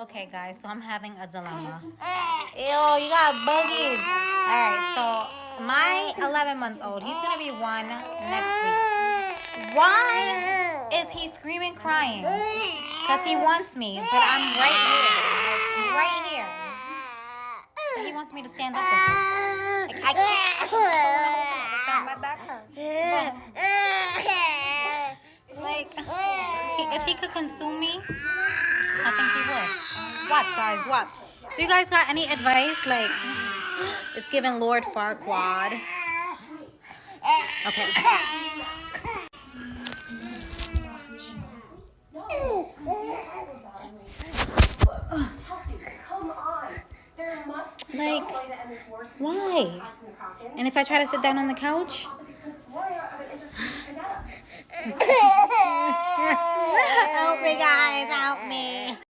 Okay, guys, so I'm having a dilemma. Ew, you got boogies. All right, so my 11-month-old, he's gonna be one next week. Why is he screaming, crying? Because he wants me, but I'm right here, right here. But he wants me to stand up with him. Like, I can't. My back hurts. Like, if he could consume me, I think he would. Watch, guys, watch. Do you guys got any advice? Like, it's giving Lord Farquaad. Okay. Like, why? And if I try to sit down on the couch? Help me, guys, help me.